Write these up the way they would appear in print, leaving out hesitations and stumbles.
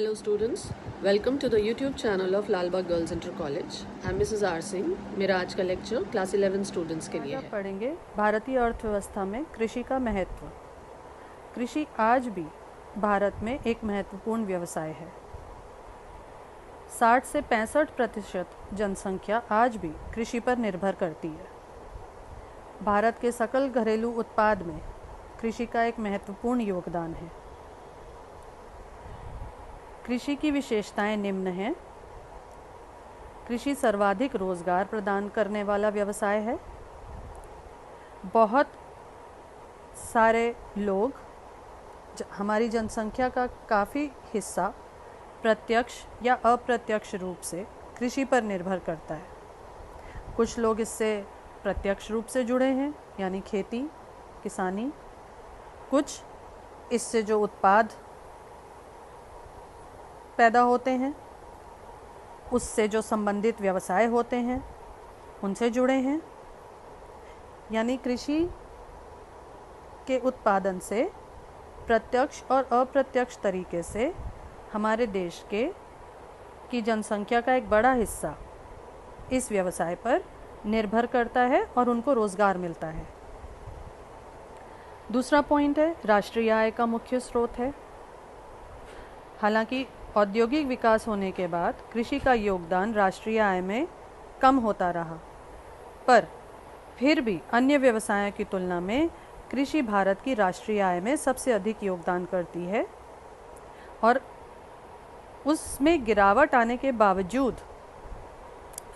Hello students, welcome to the YouTube channel of Lalbagh girls inter college. I am Mrs R Singh. मेरा आज का lecture class 11 students के लिए है। पढ़ेंगे भारतीय अर्थव्यवस्था में कृषि का महत्व। कृषि आज भी भारत में एक महत्वपूर्ण व्यवसाय है। 60 से 65% जनसंख्या आज भी कृषि पर निर्भर करती है। भारत के सकल घरेलू उत्पाद में कृषि का एक महत्वपूर्ण योगदान है। कृषि की विशेषताएं निम्न हैं। कृषि सर्वाधिक रोजगार प्रदान करने वाला व्यवसाय है। बहुत सारे लोग, हमारी जनसंख्या का काफ़ी हिस्सा प्रत्यक्ष या अप्रत्यक्ष रूप से कृषि पर निर्भर करता है। कुछ लोग इससे प्रत्यक्ष रूप से जुड़े हैं, यानी खेती, किसानी। कुछ इससे जो उत्पाद पैदा होते हैं, उससे जो संबंधित व्यवसाय होते हैं, उनसे जुड़े हैं। यानी कृषि के उत्पादन से प्रत्यक्ष और अप्रत्यक्ष तरीके से हमारे देश की जनसंख्या का एक बड़ा हिस्सा इस व्यवसाय पर निर्भर करता है और उनको रोजगार मिलता है। दूसरा पॉइंट है, राष्ट्रीय आय का मुख्य स्रोत है। हालांकि औद्योगिक विकास होने के बाद कृषि का योगदान राष्ट्रीय आय में कम होता रहा, पर फिर भी अन्य व्यवसायों की तुलना में कृषि भारत की राष्ट्रीय आय में सबसे अधिक योगदान करती है और उसमें गिरावट आने के बावजूद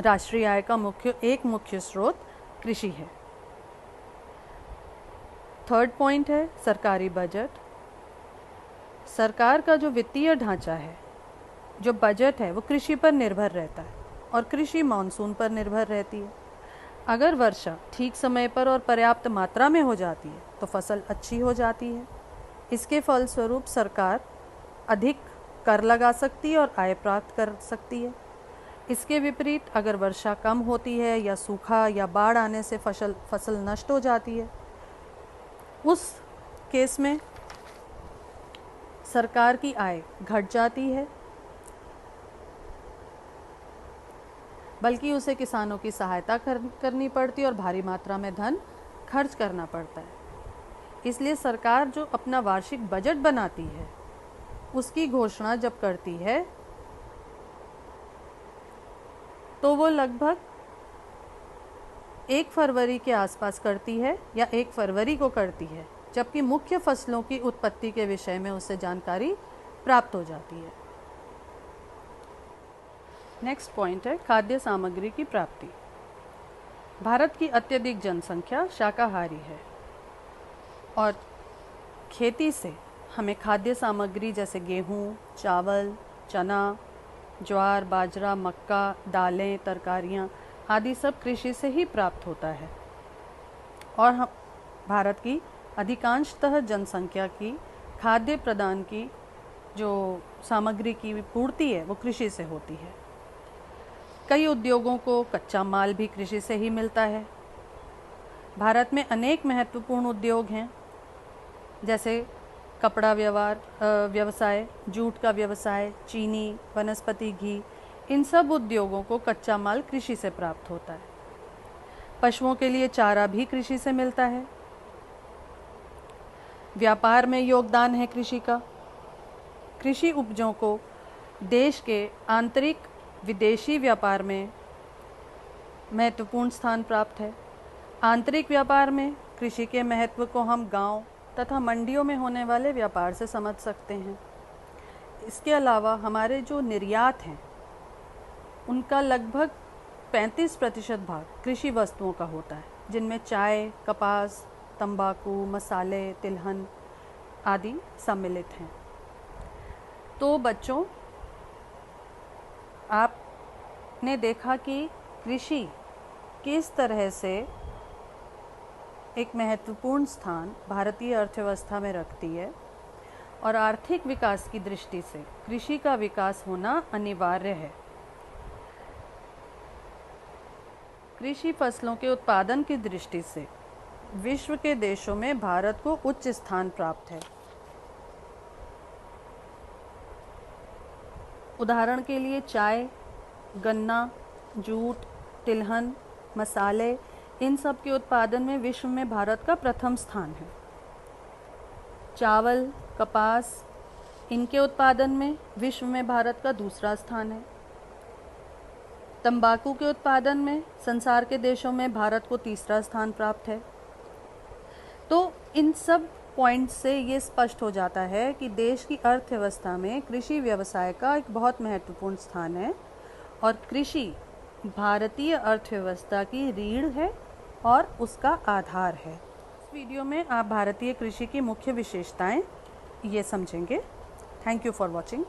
राष्ट्रीय आय का एक मुख्य स्रोत कृषि है। थर्ड पॉइंट है सरकारी बजट। सरकार का जो वित्तीय ढांचा है, जो बजट है, वो कृषि पर निर्भर रहता है और कृषि मानसून पर निर्भर रहती है। अगर वर्षा ठीक समय पर और पर्याप्त मात्रा में हो जाती है तो फसल अच्छी हो जाती है। इसके फलस्वरूप सरकार अधिक कर लगा सकती है और आय प्राप्त कर सकती है। इसके विपरीत अगर वर्षा कम होती है या सूखा या बाढ़ आने से फसल नष्ट हो जाती है, उस केस में सरकार की आय घट जाती है, बल्कि उसे किसानों की सहायता करनी पड़ती है और भारी मात्रा में धन खर्च करना पड़ता है। इसलिए सरकार जो अपना वार्षिक बजट बनाती है, उसकी घोषणा जब करती है तो वो लगभग 1 फरवरी के आसपास करती है या 1 फरवरी को करती है, जबकि मुख्य फसलों की उत्पत्ति के विषय में उससे जानकारी प्राप्त हो जाती है। नेक्स्ट पॉइंट है खाद्य सामग्री की प्राप्ति। भारत की अत्यधिक जनसंख्या शाकाहारी है और खेती से हमें खाद्य सामग्री जैसे गेहूँ, चावल, चना, ज्वार, बाजरा, मक्का, दालें, तरकारियाँ आदि सब कृषि से ही प्राप्त होता है और भारत की अधिकांशतः जनसंख्या की खाद्य प्रदान की जो सामग्री की पूर्ति है वो कृषि से होती है। कई उद्योगों को कच्चा माल भी कृषि से ही मिलता है। भारत में अनेक महत्वपूर्ण उद्योग हैं, जैसे कपड़ा व्यवसाय, जूट का व्यवसाय, चीनी, वनस्पति घी। इन सब उद्योगों को कच्चा माल कृषि से प्राप्त होता है। पशुओं के लिए चारा भी कृषि से मिलता है। व्यापार में योगदान है कृषि का। कृषि उपजों को देश के आंतरिक विदेशी व्यापार में महत्वपूर्ण स्थान प्राप्त है। आंतरिक व्यापार में कृषि के महत्व को हम गांव तथा मंडियों में होने वाले व्यापार से समझ सकते हैं। इसके अलावा हमारे जो निर्यात हैं, उनका लगभग 35% भाग कृषि वस्तुओं का होता है, जिनमें चाय, कपास, तंबाकू, मसाले, तिलहन आदि सम्मिलित हैं। तो बच्चों, आपने देखा कि कृषि किस तरह से एक महत्वपूर्ण स्थान भारतीय अर्थव्यवस्था में रखती है और आर्थिक विकास की दृष्टि से कृषि का विकास होना अनिवार्य है। कृषि फसलों के उत्पादन की दृष्टि से विश्व के देशों में भारत को उच्च स्थान प्राप्त है। उदाहरण के लिए चाय, गन्ना, जूट, तिलहन, मसाले, इन सब के उत्पादन में विश्व में भारत का प्रथम स्थान है। चावल, कपास, इनके उत्पादन में विश्व में भारत का दूसरा स्थान है। तंबाकू के उत्पादन में संसार के देशों में भारत को तीसरा स्थान प्राप्त है। तो इन सब पॉइंट से ये स्पष्ट हो जाता है कि देश की अर्थव्यवस्था में कृषि व्यवसाय का एक बहुत महत्वपूर्ण स्थान है और कृषि भारतीय अर्थव्यवस्था की रीढ़ है और उसका आधार है। इस वीडियो में आप भारतीय कृषि की मुख्य विशेषताएं ये समझेंगे। Thank you for watching.